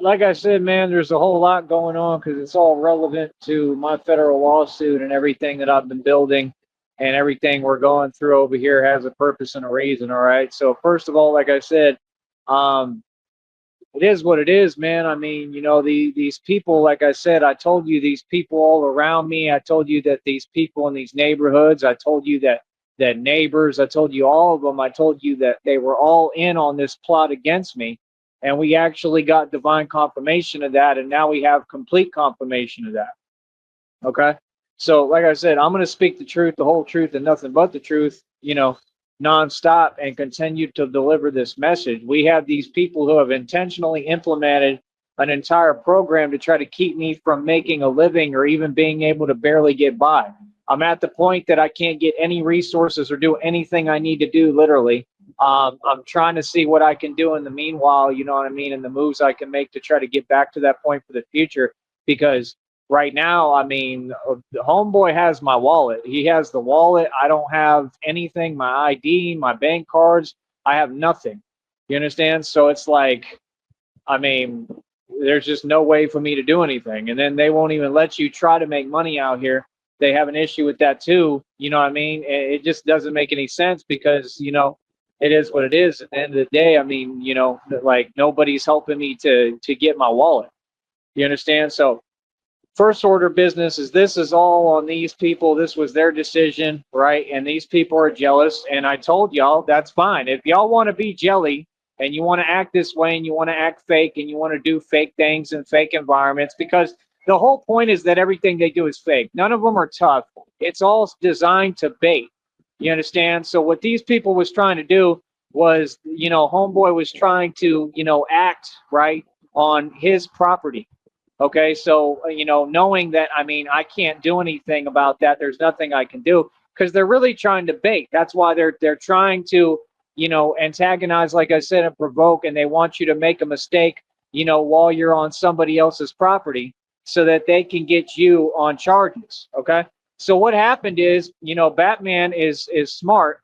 like I said, man, there's a whole lot going on because it's all relevant to my federal lawsuit and everything that I've been building and everything we're going through over here has a purpose and a reason. All right. So first of all, like I said, um, it is what it is, man. I mean, these people, like I said, I told you these people all around me. I told you that these people in these neighborhoods. I told you that neighbors. I told you all of them. I told you that they were all in on this plot against me, and we actually got divine confirmation of that, and now we have complete confirmation of that. Okay. So, like I said, I'm going to speak the truth, the whole truth, and nothing but the truth, nonstop and continue to deliver this message. We have these people who have intentionally implemented an entire program to try to keep me from making a living or even being able to barely get by. I'm at the point that I can't get any resources or do anything I need to do, literally. I'm trying to see what I can do in the meanwhile, you know what I mean, and the moves I can make to try to get back to that point for the future because right now, I mean, the homeboy has my wallet. He has the wallet. I don't have anything, my ID, my bank cards. I have nothing. You understand? So it's like, I mean, there's just no way for me to do anything. And then they won't even let you try to make money out here. They have an issue with that too. You know what I mean? It just doesn't make any sense because, it is what it is. At the end of the day, I mean, like nobody's helping me to get my wallet. You understand? So first order business is this is all on these people. This was their decision, right? And these people are jealous. And I told y'all that's fine. If y'all want to be jelly and you want to act this way and you want to act fake and you want to do fake things in fake environments, because the whole point is that everything they do is fake. None of them are tough. It's all designed to bait. You understand? So what these people was trying to do was, homeboy was trying to, act right on his property. Okay, so knowing that, I mean, I can't do anything about that. There's nothing I can do because they're really trying to bait. That's why they're trying to, antagonize, like I said, and provoke, and they want you to make a mistake, while you're on somebody else's property, so that they can get you on charges. Okay, so what happened is, Batman is smart,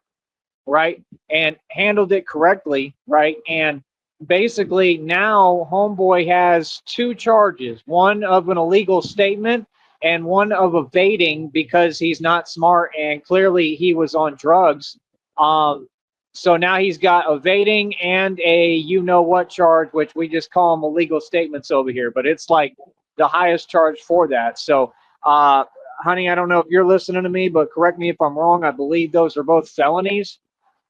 right, and handled it correctly, right, and basically now homeboy has two charges, one of an illegal statement and one of evading because he's not smart and clearly he was on drugs. So now he's got evading and a what charge, which we just call them illegal statements over here, but it's like the highest charge for that. So honey, I don't know if you're listening to me, but correct me if I'm wrong. I believe those are both felonies.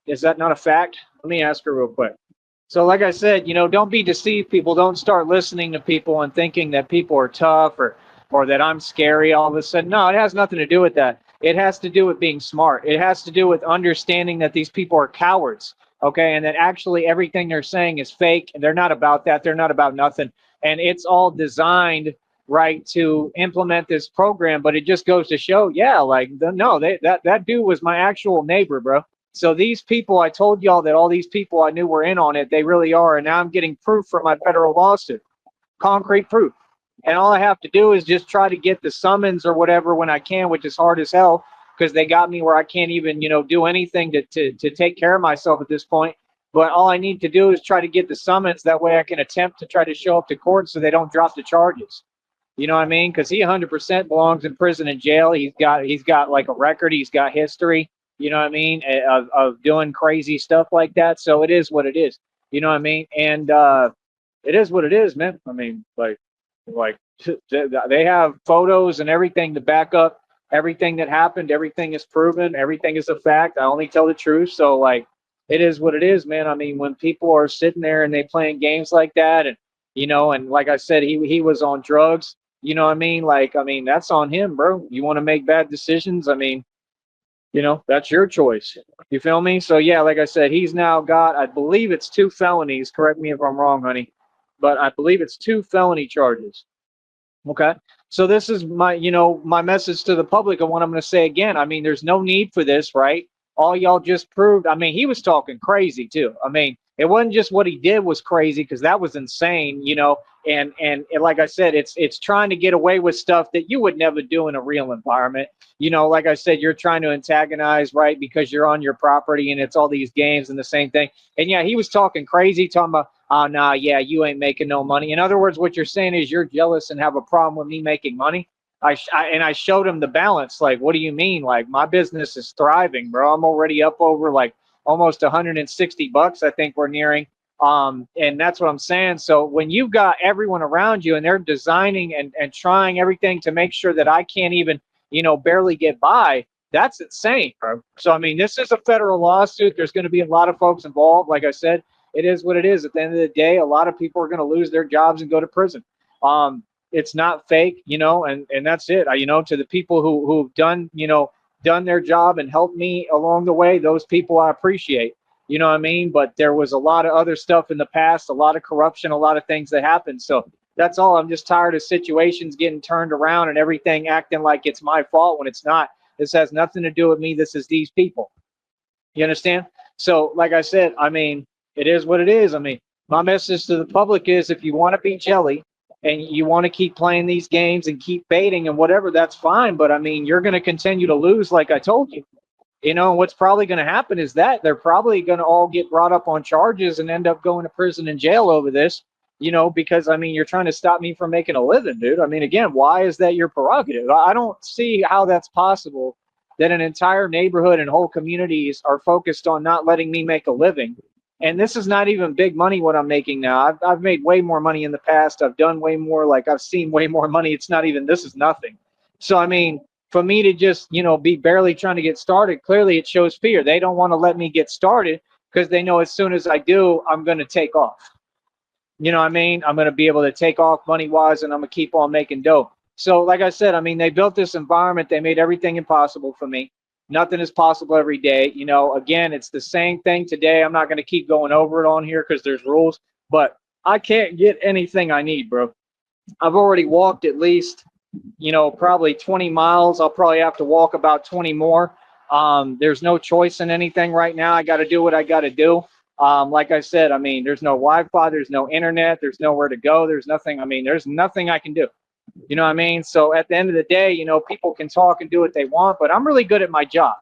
Is that not a fact? Let me ask her real quick. So, like I said, don't be deceived, people. Don't start listening to people and thinking that people are tough or that I'm scary all of a sudden. No, it has nothing to do with that. It has to do with being smart. It has to do with understanding that these people are cowards, okay, and that actually everything they're saying is fake, and they're not about that. They're not about nothing, and it's all designed right to implement this program. But it just goes to show, yeah, like no, that dude was my actual neighbor, bro. So these people, I told y'all that all these people I knew were in on it. They really are. And now I'm getting proof from my federal lawsuit, concrete proof. And all I have to do is just try to get the summons or whatever when I can, which is hard as hell because they got me where I can't even, do anything to take care of myself at this point. But all I need to do is try to get the summons. That way I can attempt to try to show up to court so they don't drop the charges. You know what I mean? Because he 100% belongs in prison and jail. He's got like a record. He's got history. You know what I mean? Of doing crazy stuff like that. So it is what it is. You know what I mean? And it is what it is, man. I mean, like they have photos and everything to back up everything that happened. Everything is proven. Everything is a fact. I only tell the truth. So like, it is what it is, man. I mean, when people are sitting there and they playing games like that, and and like I said, he was on drugs. You know what I mean? Like, I mean, that's on him, bro. You want to make bad decisions? I mean, that's your choice. You feel me? So yeah, like I said, he's now got, I believe it's two felonies. Correct me if I'm wrong, honey, but I believe it's two felony charges. Okay. So this is my, my message to the public and what I'm going to say again. I mean, there's no need for this, right? All y'all just proved. I mean, he was talking crazy too. I mean, It wasn't just what he did was crazy, because that was insane, and like I said, it's trying to get away with stuff that you would never do in a real environment. Like I said, you're trying to antagonize, right? Because you're on your property and it's all these games and the same thing. And yeah, he was talking crazy, talking about, oh, nah, yeah, you ain't making no money. In other words, what you're saying is you're jealous and have a problem with me making money. And I showed him the balance. Like, what do you mean? Like, my business is thriving, bro. I'm already up over like almost $160, I think we're nearing. And that's what I'm saying. So when you've got everyone around you and they're designing and trying everything to make sure that I can't even, barely get by, that's insane, bro. So, I mean, this is a federal lawsuit. There's going to be a lot of folks involved. Like I said, it is what it is. At the end of the day, a lot of people are going to lose their jobs and go to prison. It's not fake, and that's it. To the people who've done their job and helped me along the way, those people I appreciate. You know what I mean? But there was a lot of other stuff in the past, a lot of corruption, a lot of things that happened. So that's all. I'm just tired of situations getting turned around and everything acting like it's my fault when it's not. This has nothing to do with me. This is these people. You understand? So, like I said, I mean, it is what it is. I mean, my message to the public is, if you want to be jelly and you want to keep playing these games and keep baiting and whatever, that's fine. But I mean, you're going to continue to lose, like I told you. What's probably going to happen is that they're probably going to all get brought up on charges and end up going to prison and jail over this, because, I mean, you're trying to stop me from making a living, dude. I mean, again, why is that your prerogative? I don't see how that's possible, that an entire neighborhood and whole communities are focused on not letting me make a living. And this is not even big money what I'm making now. I've made way more money in the past. I've done way more. Like, I've seen way more money. It's not even, this is nothing. So, I mean, for me to just, be barely trying to get started, clearly it shows fear. They don't want to let me get started because they know as soon as I do, I'm going to take off. You know what I mean? I'm going to be able to take off money-wise, and I'm going to keep on making dough. So, like I said, I mean, they built this environment. They made everything impossible for me. Nothing is possible every day. Again, it's the same thing today. I'm not going to keep going over it on here because there's rules, but I can't get anything I need, bro. I've already walked at least, probably 20 miles. I'll probably have to walk about 20 more. There's no choice in anything right now. I got to do what I got to do. Like I said, I mean, there's no Wi-Fi, there's no internet, there's nowhere to go. There's nothing. I mean, there's nothing I can do. You know what I mean? So at the end of the day, people can talk and do what they want, but I'm really good at my job.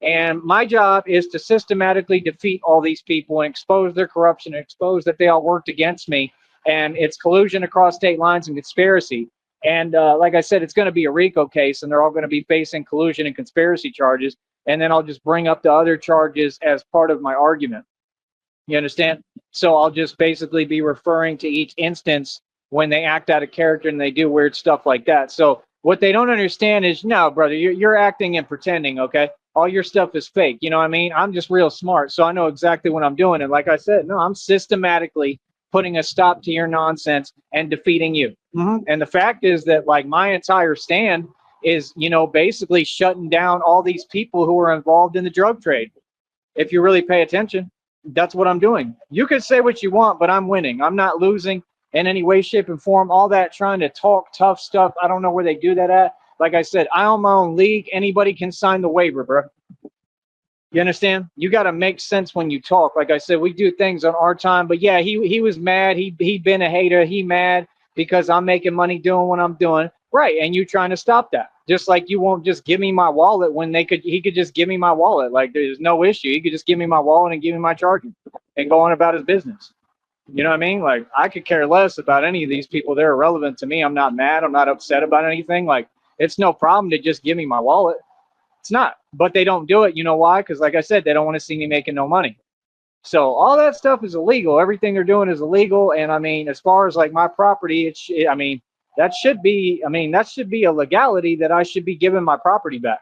And my job is to systematically defeat all these people and expose their corruption, and expose that they all worked against me. And it's collusion across state lines and conspiracy. And like I said, it's going to be a RICO case, and they're all going to be facing collusion and conspiracy charges. And then I'll just bring up the other charges as part of my argument. You understand? So I'll just basically be referring to each instance when they act out of character and they do weird stuff like that. So what they don't understand is, no, brother, you're acting and pretending, okay? All your stuff is fake. You know what I mean? I'm just real smart, so I know exactly what I'm doing. And like I said, no, I'm systematically putting a stop to your nonsense and defeating you. And the fact is that, like, my entire stand is, basically shutting down all these people who are involved in the drug trade. If you really pay attention, that's what I'm doing. You can say what you want, but I'm winning. I'm not losing in any way, shape, and form. All that trying to talk tough stuff, I don't know where they do that at. Like I said, I own my own league. Anybody can sign the waiver, bro. You understand? You got to make sense when you talk. Like I said, we do things on our time. But yeah, he was mad. He been a hater. He mad because I'm making money doing what I'm doing. Right. And you trying to stop that. Just like you won't just give me my wallet when he could just give me my wallet. Like, there's no issue. He could just give me my wallet and give me my charger and go on about his business. You know what I mean? Like, I could care less about any of these people. They're irrelevant to me. I'm not mad. I'm not upset about anything. Like, it's no problem to just give me my wallet. It's not. But they don't do it. You know why? Because, like I said, they don't want to see me making no money. So all that stuff is illegal. Everything they're doing is illegal. And I mean, as far as like my property, that should be a legality that I should be giving my property back.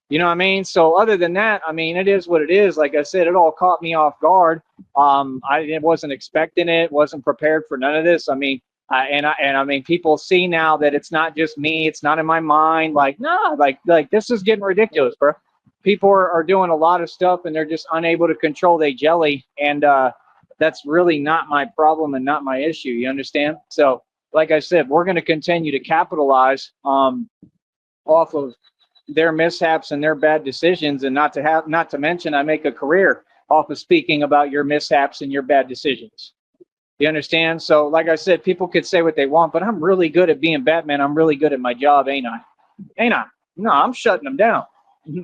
You know what I mean? So other than that, I mean, it is what it is. Like I said, it all caught me off guard. I wasn't expecting it, wasn't prepared for none of this. I mean, I mean, people see now that it's not just me. It's not in my mind. Like, nah, like this is getting ridiculous, bro. People are doing a lot of stuff and they're just unable to control their jelly. And that's really not my problem and not my issue. You understand? So, like I said, we're going to continue to capitalize off of their mishaps and their bad decisions, and not to mention I make a career off of speaking about your mishaps and your bad decisions. You understand? So, like I said, people could say what they want, but I'm really good at being Batman. I'm really good at my job, ain't I? Ain't I? No, I'm shutting them down.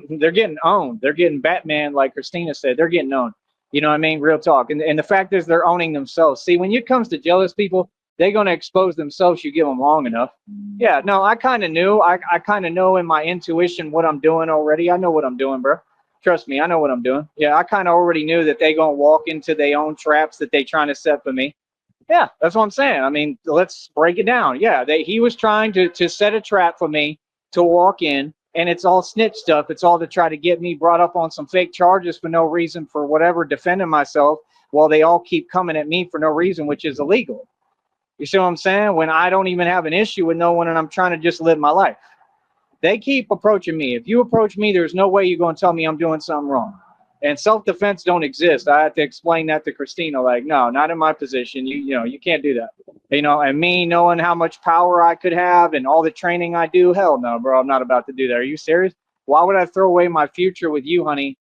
They're getting owned. They're getting Batman, like Christina said. They're getting owned. You know what I mean? Real talk. And the fact is, they're owning themselves. See, when it comes to jealous people, they're going to expose themselves. You give them long enough. Yeah, no, I kind of knew. I kind of know in my intuition what I'm doing already. I know what I'm doing, bro. Trust me, I know what I'm doing. Yeah, I kind of already knew that they going to walk into their own traps that they trying to set for me. Yeah, that's what I'm saying. I mean, let's break it down. Yeah, he was trying to set a trap for me to walk in, and it's all snitch stuff. It's all to try to get me brought up on some fake charges for no reason, for whatever, defending myself, while they all keep coming at me for no reason, which is illegal. You see what I'm saying? When I don't even have an issue with no one and I'm trying to just live my life. They keep approaching me. If you approach me, there's no way you're going to tell me I'm doing something wrong. And self-defense don't exist. I have to explain that to Christina. Like, no, not in my position. You can't do that. And me knowing how much power I could have and all the training I do, hell no, bro. I'm not about to do that. Are you serious? Why would I throw away my future with you, honey,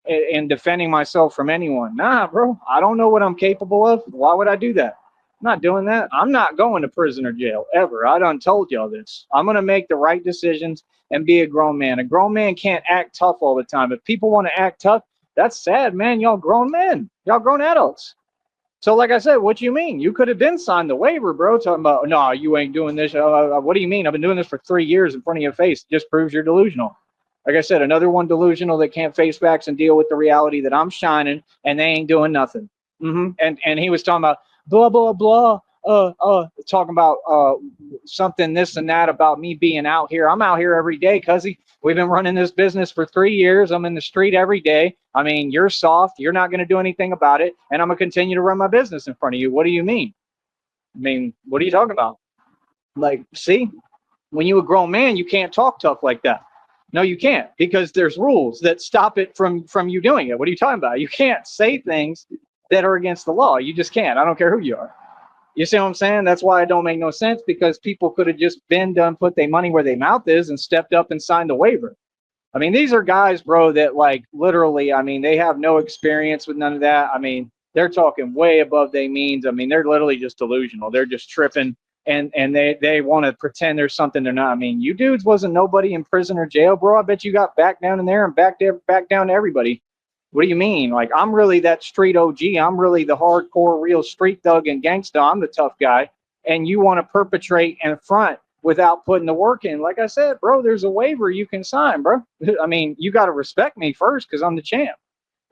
in defending myself from anyone? Nah, bro. I don't know what I'm capable of. Why would I do that? I'm not doing that. I'm not going to prison or jail ever. I done told y'all this. I'm going to make the right decisions and be a grown man. A grown man can't act tough all the time. If people want to act tough, that's sad, man. Y'all grown men. Y'all grown adults. So like I said, what you mean? You could have been signed the waiver, bro, talking about, no, you ain't doing this. What do you mean? I've been doing this for 3 years in front of your face. It just proves you're delusional. Like I said, another one delusional that can't face facts and deal with the reality that I'm shining, and they ain't doing nothing. And he was talking about blah, blah, blah, talking about something, this and that about me being out here. I'm out here every day, cuzzy. We've been running this business for 3 years. I'm in the street every day. I mean, you're soft. You're not going to do anything about it. And I'm going to continue to run my business in front of you. What do you mean? I mean, what are you talking about? Like, see, when you a grown man, you can't talk tough like that. No, you can't, because there's rules that stop it from you doing it. What are you talking about? You can't say things that are against the law. You just can't. I don't care who you are. You see what I'm saying? That's why it don't make no sense, because people could have just been done, put their money where their mouth is, and stepped up and signed the waiver. I mean, these are guys, bro, that like literally, I mean, they have no experience with none of that. I mean, they're talking way above their means. I mean, they're literally just delusional. They're just tripping, and they want to pretend there's something they're not. I mean, you dudes wasn't nobody in prison or jail, bro. I bet you got back down in there and back down to everybody. What do you mean? Like, I'm really that street OG. I'm really the hardcore, real street thug and gangsta. I'm the tough guy. And you want to perpetrate and front without putting the work in. Like I said, bro, there's a waiver you can sign, bro. I mean, you got to respect me first, because I'm the champ.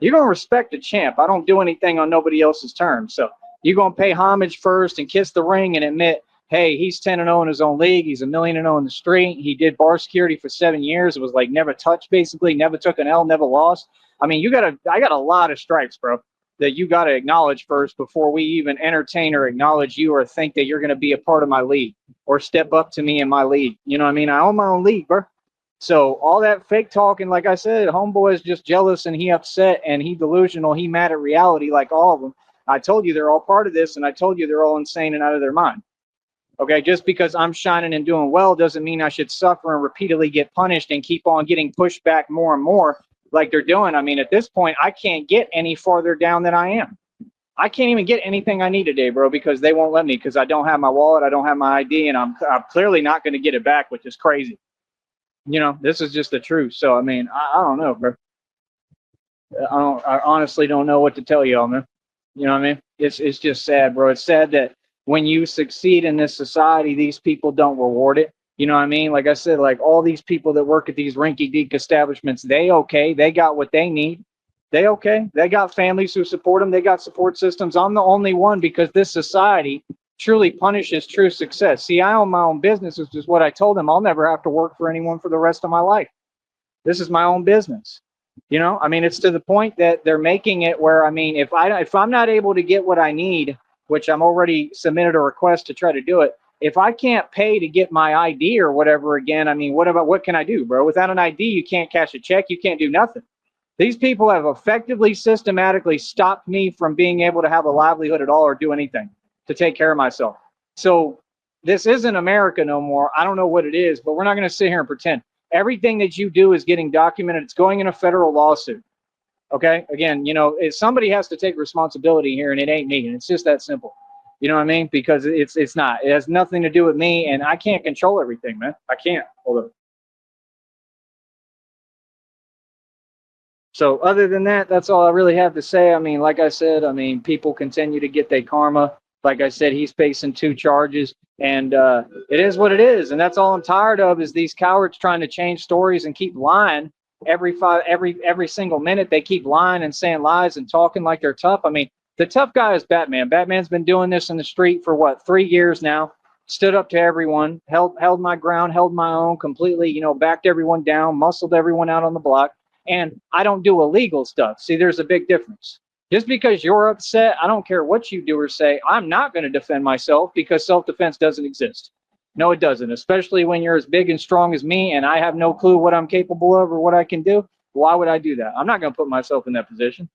You're going to respect the champ. I don't do anything on nobody else's terms. So you're going to pay homage first and kiss the ring and admit, hey, he's 10-0 in his own league. He's 1,000,000 in the street. He did bar security for 7 years. It was like never touched, basically. Never took an L, never lost. I mean, I got a lot of stripes, bro, that you got to acknowledge first before we even entertain or acknowledge you or think that you're going to be a part of my league or step up to me in my league. You know what I mean? I own my own league, bro. So all that fake talking, like I said, homeboy is just jealous and he upset and he delusional. He mad at reality, like all of them. I told you they're all part of this, and I told you they're all insane and out of their mind. Okay, just because I'm shining and doing well doesn't mean I should suffer and repeatedly get punished and keep on getting pushed back more and more like they're doing. I mean, at this point, I can't get any farther down than I am. I can't even get anything I need today, bro, because they won't let me, because I don't have my wallet, I don't have my ID, and I'm clearly not going to get it back, which is crazy. You know, this is just the truth. So, I mean, I don't know, bro. I honestly don't know what to tell y'all, man. You know what I mean? It's just sad, bro. It's sad that when you succeed in this society, these people don't reward it. You know what I mean? Like I said, like all these people that work at these rinky-dink establishments, they got what they need. They got families who support them. They got support systems. I'm the only one, because this society truly punishes true success. See, I own my own business, which is what I told them. I'll never have to work for anyone for the rest of my life. This is my own business. You know, I mean, it's to the point that they're making it where, I mean, if I'm not able to get what I need, which I'm already submitted a request to try to do it, if I can't pay to get my ID or whatever again, I mean, what can I do, bro? Without an ID, you can't cash a check. You can't do nothing. These people have effectively, systematically stopped me from being able to have a livelihood at all or do anything to take care of myself. So this isn't America no more. I don't know what it is, but we're not going to sit here and pretend. Everything that you do is getting documented. It's going in a federal lawsuit. Okay. Again, somebody has to take responsibility here, and it ain't me. And it's just that simple. You know what I mean? Because it's not. It has nothing to do with me, and I can't control everything, man. I can't. Hold on. So other than that, that's all I really have to say. I mean, like I said, I mean, people continue to get their karma. Like I said, he's facing 2 charges, and it is what it is. And that's all I'm tired of is these cowards trying to change stories and keep lying every single minute. They keep lying and saying lies and talking like they're tough. I mean, the tough guy is Batman. Batman's been doing this in the street for what, 3 years now. Stood up to everyone, held my ground, held my own completely. Backed everyone down, muscled everyone out on the block, and I don't do illegal stuff. See, there's a big difference. Just because you're upset, I don't care what you do or say, I'm not going to defend myself because self-defense doesn't exist. No, it doesn't, especially when you're as big and strong as me and I have no clue what I'm capable of or what I can do. Why would I do that? I'm not going to put myself in that position.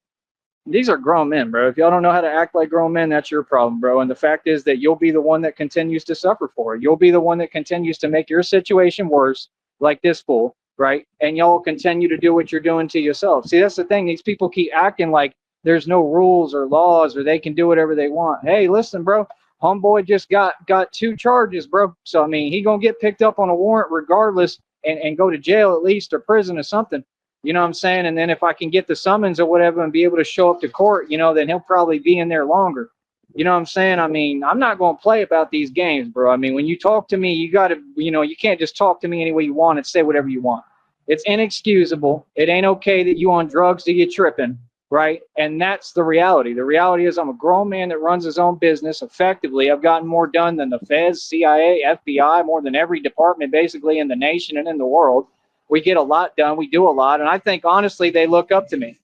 These are grown men, bro. If y'all don't know how to act like grown men, that's your problem, bro. And the fact is that you'll be the one that continues to suffer for it. You'll be the one that continues to make your situation worse, like this fool, right? And y'all continue to do what you're doing to yourself. See, that's the thing. These people keep acting like there's no rules or laws or they can do whatever they want. Hey, listen, bro. Homeboy just got 2 charges, bro. So, I mean, he going to get picked up on a warrant regardless and go to jail at least or prison or something. You know what I'm saying? And then if I can get the summons or whatever and be able to show up to court, then he'll probably be in there longer. You know what I'm saying? I mean, I'm not going to play about these games, bro. I mean, when you talk to me, you got to, you can't just talk to me any way you want and say whatever you want. It's inexcusable. It ain't okay that you on drugs that you're tripping, right? And that's the reality. The reality is I'm a grown man that runs his own business effectively. I've gotten more done than the Feds, CIA, FBI, more than every department basically in the nation and in the world. We get a lot done. We do a lot. And I think, honestly, they look up to me.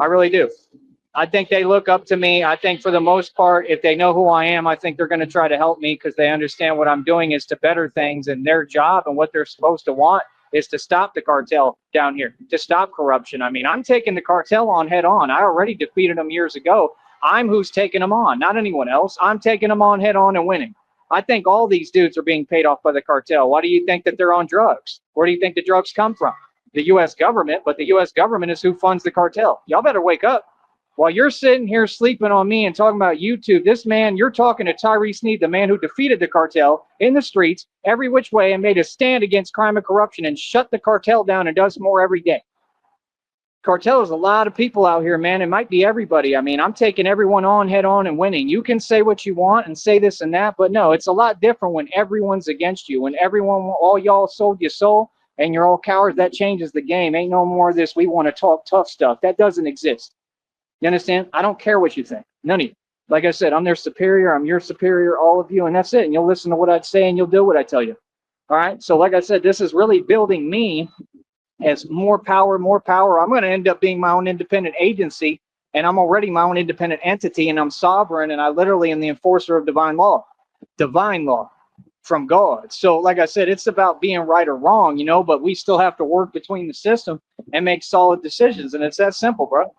I really do. I think they look up to me. I think for the most part, if they know who I am, I think they're going to try to help me because they understand what I'm doing is to better things. And their job and what they're supposed to want is to stop the cartel down here, to stop corruption. I mean, I'm taking the cartel on head on. I already defeated them years ago. I'm who's taking them on, not anyone else. I'm taking them on head on and winning. I think all these dudes are being paid off by the cartel. Why do you think that they're on drugs? Where do you think the drugs come from? The U.S. government, but the U.S. government is who funds the cartel. Y'all better wake up. While you're sitting here sleeping on me and talking about YouTube, this man, you're talking to Tyree Sneed, the man who defeated the cartel in the streets every which way and made a stand against crime and corruption and shut the cartel down and does more every day. Cartel is a lot of people out here, man. It might be everybody. I mean, I'm taking everyone on head on and winning. You can say what you want and say this and that, but no, it's a lot different when everyone's against you. When everyone, all y'all sold your soul and you're all cowards, that changes the game. Ain't no more of this, we want to talk tough stuff. That doesn't exist. You understand? I don't care what you think. None of you. Like I said, I'm their superior. I'm your superior, all of you, and that's it. And you'll listen to what I'd say and you'll do what I tell you. All right? So like I said, this is really building me as more power. I'm going to end up being my own independent agency, and I'm already my own independent entity, and I'm sovereign, and I literally am the enforcer of divine law from God. So like I said, it's about being right or wrong, but we still have to work between the system and make solid decisions, and it's that simple, bro.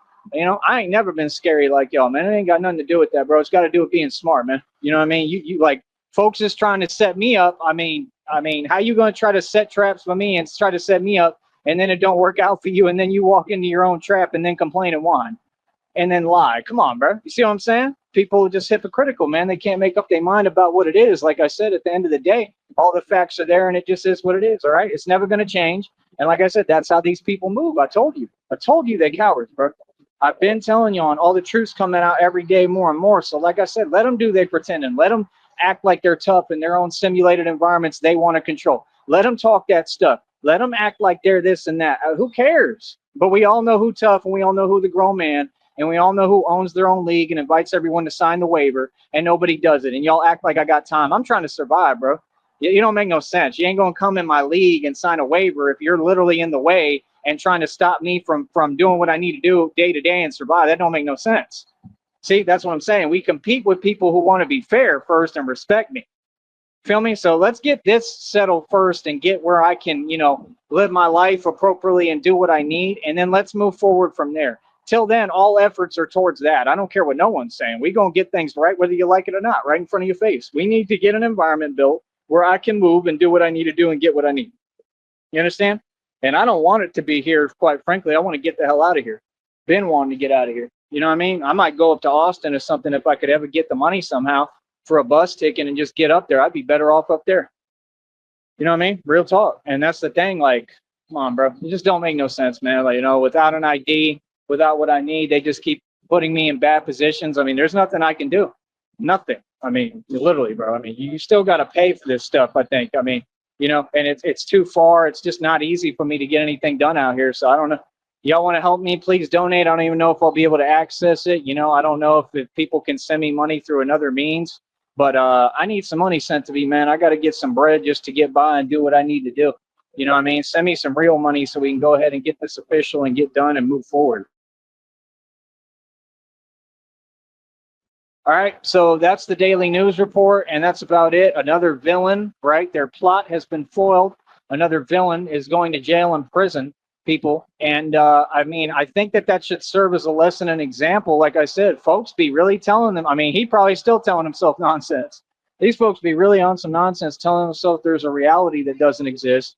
I ain't never been scary like y'all, man. It ain't got nothing to do with that, bro. It's got to do with being smart, man. You know what I mean? You like folks is trying to set me up. I mean, how you going to try to set traps for me and try to set me up, and then it don't work out for you, and then you walk into your own trap and then complain and whine and then lie? Come on, bro. You see what I'm saying? People are just hypocritical, man. They can't make up their mind about what it is. Like I said, at the end of the day, all the facts are there, and it just is what it is, all right? It's never going to change. And like I said, that's how these people move. I told you they're cowards, bro. I've been telling you on all the truths coming out every day more and more. So like I said, let them do their pretending. Let them act like they're tough in their own simulated environments they want to control. Let them talk that stuff. Let them act like they're this and that. Who cares? But we all know who tough, and we all know who the grown man, and we all know who owns their own league and invites everyone to sign the waiver, and nobody does it. And y'all act like I got time. I'm trying to survive, bro. You don't make no sense. You ain't going to come in my league and sign a waiver if you're literally in the way and trying to stop me from doing what I need to do day to day and survive. That don't make no sense. See, that's what I'm saying. We compete with people who want to be fair first and respect me. Feel me? So let's get this settled first and get where I can, live my life appropriately and do what I need. And then let's move forward from there. Till then, all efforts are towards that. I don't care what no one's saying. We're going to get things right, whether you like it or not, right in front of your face. We need to get an environment built where I can move and do what I need to do and get what I need. You understand? And I don't want it to be here, quite frankly. I want to get the hell out of here. Been wanting to get out of here. You know what I mean? I might go up to Austin or something if I could ever get the money somehow for a bus ticket and just get up there. I'd be better off up there. You know what I mean? Real talk. And that's the thing. Like, come on, bro. It just don't make no sense, man. Like, without an ID, without what I need, they just keep putting me in bad positions. I mean, there's nothing I can do. Nothing. I mean, literally, bro. I mean, you still got to pay for this stuff, I think. I mean, and it's too far. It's just not easy for me to get anything done out here. So I don't know. Y'all want to help me? Please donate. I don't even know if I'll be able to access it. I don't know if people can send me money through another means. But I need some money sent to me, man. I got to get some bread just to get by and do what I need to do. You know what I mean? Send me some real money so we can go ahead and get this official and get done and move forward. All right, so that's the daily news report, and that's about it. Another villain, right? Their plot has been foiled. Another villain is going to jail and prison, people. And I mean, I think that should serve as a lesson and example. Like I said, folks be really telling them. I mean, he probably still telling himself nonsense. These folks be really on some nonsense, telling themselves there's a reality that doesn't exist.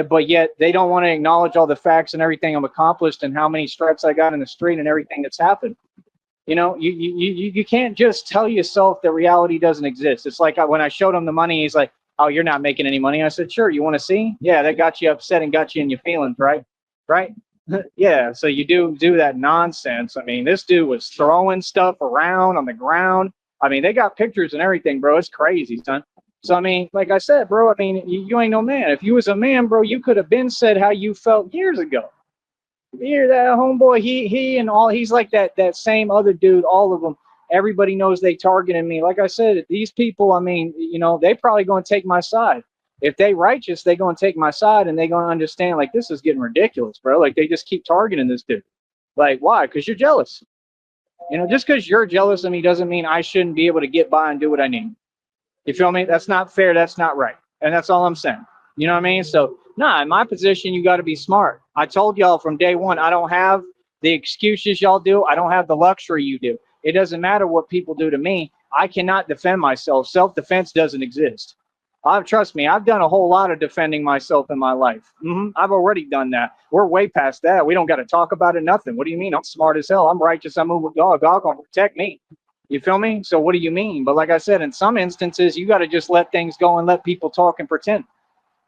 But yet they don't want to acknowledge all the facts and everything I've accomplished and how many stripes I got in the street and everything that's happened. You can't just tell yourself that reality doesn't exist. It's like when I showed him the money, he's like, "Oh, you're not making any money." I said, "Sure. You want to see? Yeah, that got you upset and got you in your feelings, right? Right? Yeah. So you do that nonsense. I mean, this dude was throwing stuff around on the ground. I mean, they got pictures and everything, bro. It's crazy, son. So I mean, like I said, bro. I mean, you ain't no man. If you was a man, bro, you could have been said how you felt years ago. Hear that, homeboy? He and all, he's like that same other dude. All of them. Everybody knows they targeting me. Like I said, these people. I mean, they probably going to take my side. If they righteous, they going to take my side, and they going to understand. Like, this is getting ridiculous, bro. Like, they just keep targeting this dude. Like, why? Because you're jealous. Just because you're jealous of me doesn't mean I shouldn't be able to get by and do what I need. You feel me? That's not fair. That's not right. And that's all I'm saying. You know what I mean? So, nah, in my position, you got to be smart. I told y'all from day one, I don't have the excuses y'all do. I don't have the luxury you do. It doesn't matter what people do to me. I cannot defend myself. Self-defense doesn't exist. Trust me, I've done a whole lot of defending myself in my life. I've already done that. We're way past that. We don't got to talk about it, nothing. What do you mean? I'm smart as hell. I'm righteous. I move with God. God gonna protect me. You feel me? So what do you mean? But like I said, in some instances, you got to just let things go and let people talk and pretend.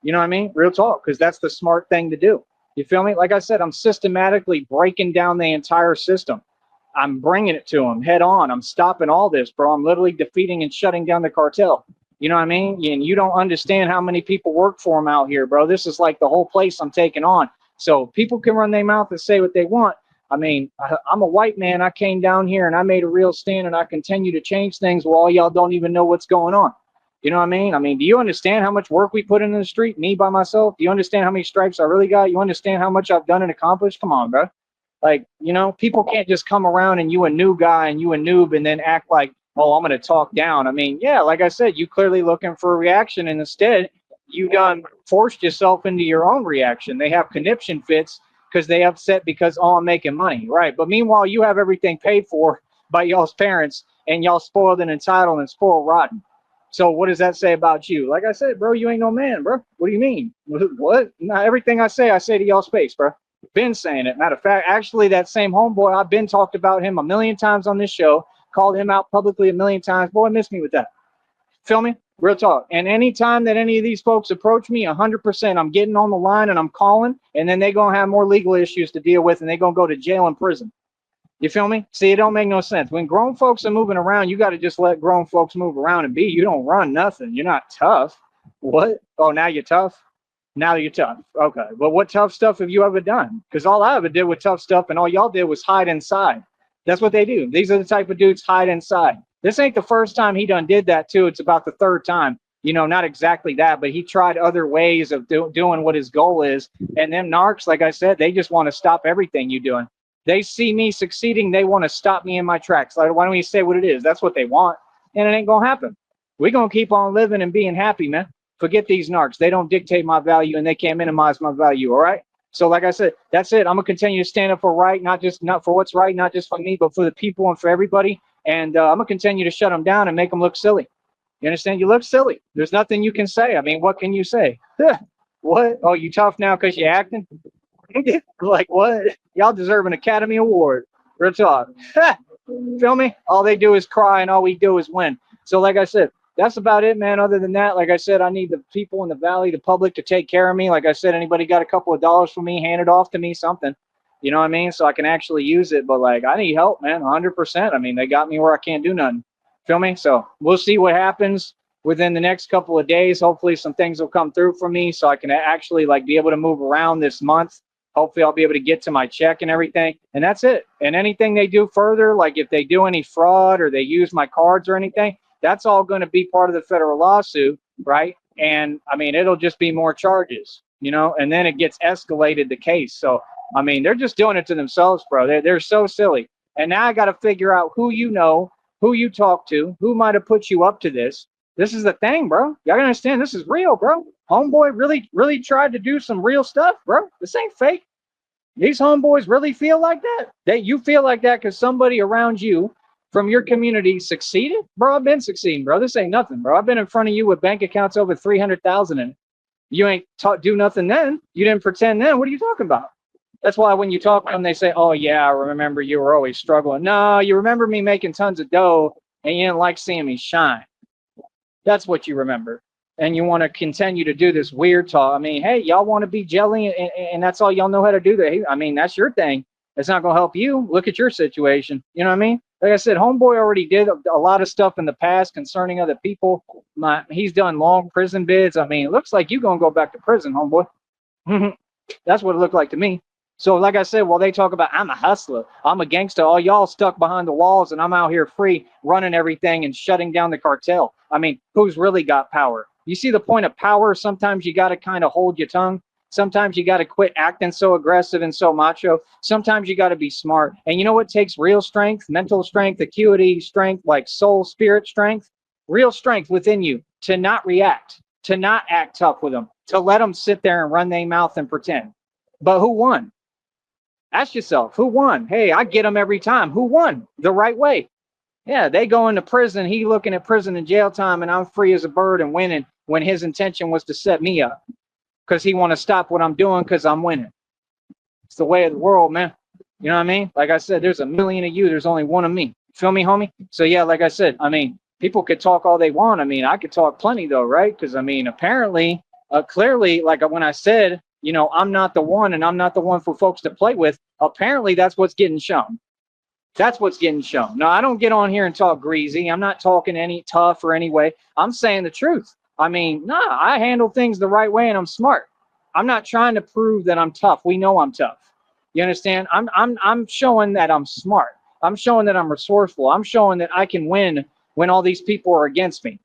You know what I mean? Real talk, because that's the smart thing to do. You feel me? Like I said, I'm systematically breaking down the entire system. I'm bringing it to them head on. I'm stopping all this, bro. I'm literally defeating and shutting down the cartel. You know what I mean? And you don't understand how many people work for them out here, bro. This is like the whole place I'm taking on. So people can run their mouth and say what they want. I mean, I'm a white man. I came down here and I made a real stand, and I continue to change things while all y'all don't even know what's going on. You know what I mean? I mean, do you understand how much work we put in the street, me by myself? Do you understand how many stripes I really got? You understand how much I've done and accomplished? Come on, bro. Like, people can't just come around and you a new guy and you a noob and then act like, oh, I'm going to talk down. I mean, yeah, like I said, you clearly looking for a reaction, and instead you done forced yourself into your own reaction. They have conniption fits because they upset because, oh, I'm making money. Right. But meanwhile, you have everything paid for by y'all's parents, and y'all spoiled and entitled and spoiled rotten. So what does that say about you? Like I said, bro, you ain't no man, bro. What do you mean? What? Nah, everything I say to y'all's face, bro. Been saying it. Matter of fact, actually, that same homeboy, I've been talked about him a million times on this show, called him out publicly a million times. Boy, miss me with that. Feel me? Real talk. And anytime that any of these folks approach me, 100%, I'm getting on the line and I'm calling, and then they're going to have more legal issues to deal with, and they're going to go to jail and prison. You feel me? See, it don't make no sense. When grown folks are moving around, you got to just let grown folks move around and be. You don't run nothing. You're not tough. What? Oh, now you're tough? Now you're tough. Okay. Well, what tough stuff have you ever done? Because all I ever did with tough stuff, and all y'all did was hide inside. That's what they do. These are the type of dudes hide inside. This ain't the first time he done did that, too. It's about the third time. Not exactly that, but he tried other ways of doing what his goal is. And them narcs, like I said, they just want to stop everything you're doing. They see me succeeding. They want to stop me in my tracks. Like, why don't you say what it is? That's what they want. And it ain't going to happen. We're going to keep on living and being happy, man. Forget these narcs. They don't dictate my value, and they can't minimize my value, all right? So like I said, that's it. I'm going to continue to stand up for right, not for what's right, not just for me, but for the people and for everybody. And I'm going to continue to shut them down and make them look silly. You understand? You look silly. There's nothing you can say. I mean, what can you say? What? Oh, you tough now because you're acting? Like what? Y'all deserve an Academy Award. Real talk. Feel me? All they do is cry and all we do is win. So like I said, that's about it, man. Other than that, like I said, I need the people in the valley, the public to take care of me. Like I said, anybody got a couple of dollars for me, hand it off to me, something. You know what I mean? So I can actually use it. But like I need help, man. 100%. I mean, they got me where I can't do nothing. Feel me? So we'll see what happens within the next couple of days. Hopefully some things will come through for me so I can actually like be able to move around this month. Hopefully I'll be able to get to my check and everything. And that's it. And anything they do further, like if they do any fraud or they use my cards or anything, that's all going to be part of the federal lawsuit, right? And I mean, it'll just be more charges, you know, and then it gets escalated the case. So, I mean, they're just doing it to themselves, bro. They're so silly. And now I got to figure out who you know, who you talk to, who might have put you up to this. This is the thing, bro. Y'all gotta understand this is real, bro. Homeboy really tried to do some real stuff, bro. This ain't fake. These homeboys really feel like that. You feel like that because somebody around you from your community succeeded, bro. I've been succeeding, bro. This ain't nothing, bro. I've been in front of you with bank accounts over 300,000 in it. You ain't do nothing then. You didn't pretend then. What are you talking about? That's why when you talk to them, they say, "Oh yeah, I remember you were always struggling." No, you remember me making tons of dough, and you didn't like seeing me shine. That's what you remember. And you want to continue to do this weird talk. I mean, hey, y'all want to be jelly and that's all y'all know how to do. That. I mean, that's your thing. It's not going to help you. Look at your situation. You know what I mean? Like I said, homeboy already did a lot of stuff in the past concerning other people. He's done long prison bids. I mean, it looks like you're going to go back to prison, homeboy. That's what it looked like to me. So like I said, well, they talk about I'm a hustler, I'm a gangster, all y'all stuck behind the walls and I'm out here free running everything and shutting down the cartel. I mean, who's really got power? You see the point of power? Sometimes you got to kind of hold your tongue. Sometimes you got to quit acting so aggressive and so macho. Sometimes you got to be smart. And you know what takes real strength, mental strength, acuity strength, like soul, spirit strength, real strength within you to not react, to not act tough with them, to let them sit there and run their mouth and pretend. But who won? Ask yourself, who won? Hey, I get them every time. Who won the right way? Yeah, they go into prison. He looking at prison and jail time, and I'm free as a bird and winning when his intention was to set me up because he want to stop what I'm doing because I'm winning. It's the way of the world, man. You know what I mean? Like I said, there's a million of you. There's only one of me. Feel me, homie? So, yeah, like I said, I mean, people could talk all they want. I mean, I could talk plenty, though, right? Because, I mean, apparently, clearly, like when I said, you know, I'm not the one and I'm not the one for folks to play with. Apparently, that's what's getting shown. That's what's getting shown. Now, I don't get on here and talk greasy. I'm not talking any tough or any way. I'm saying the truth. I mean, nah, I handle things the right way and I'm smart. I'm not trying to prove that I'm tough. We know I'm tough. You understand? I'm showing that I'm smart. I'm showing that I'm resourceful. I'm showing that I can win when all these people are against me.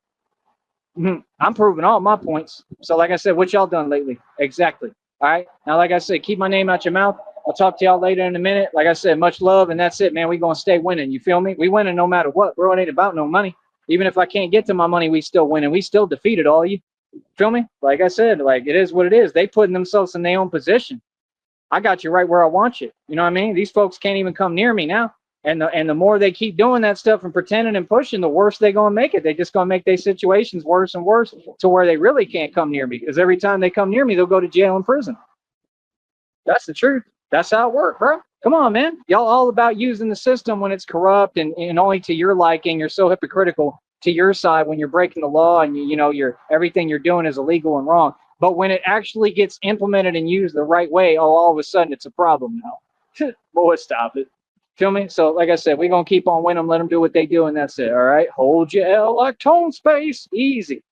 I'm proving all my points. So, like I said, what y'all done lately? Exactly. All right. Now, like I said, keep my name out your mouth. I'll talk to y'all later in a minute. Like I said, much love, and that's it, man. We gonna stay winning. You feel me? We winning no matter what, bro. It ain't about no money. Even if I can't get to my money, we still winning. We still defeated all you. Feel me? Like I said, like it is what it is. They putting themselves in their own position. I got you right where I want you. You know what I mean? These folks can't even come near me now. And the more they keep doing that stuff and pretending and pushing, the worse they gonna make it. They just gonna make their situations worse and worse to where they really can't come near me. Because every time they come near me, they'll go to jail and prison. That's the truth. That's how it works, bro. Come on, man. Y'all all about using the system when it's corrupt and only to your liking. You're so hypocritical to your side when you're breaking the law and you know you're everything you're doing is illegal and wrong. But when it actually gets implemented and used the right way, oh, all of a sudden it's a problem now. Boy, stop it. Feel me? So, like I said, we're going to keep on winning them, let them do what they do, and that's it, all right? Hold your L like tone space. Easy.